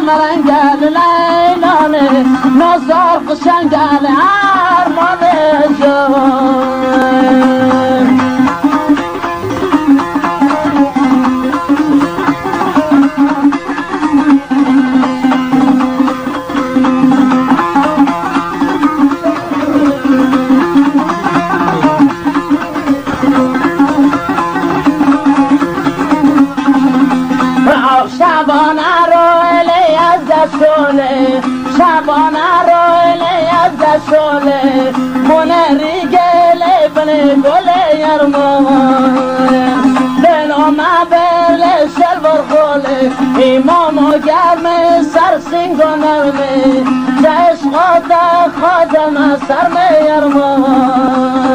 مرنگل لیلانه نازار قشنگل ارمانه جان شبانه رو الی از دشوله شبانه رو الی از دشوله بونه ریگله بنه گله یرمان دلومه برله شلور گله ایمامو گرمه سر سینگو نرمه عشقاتا خادمه سرمه یرمان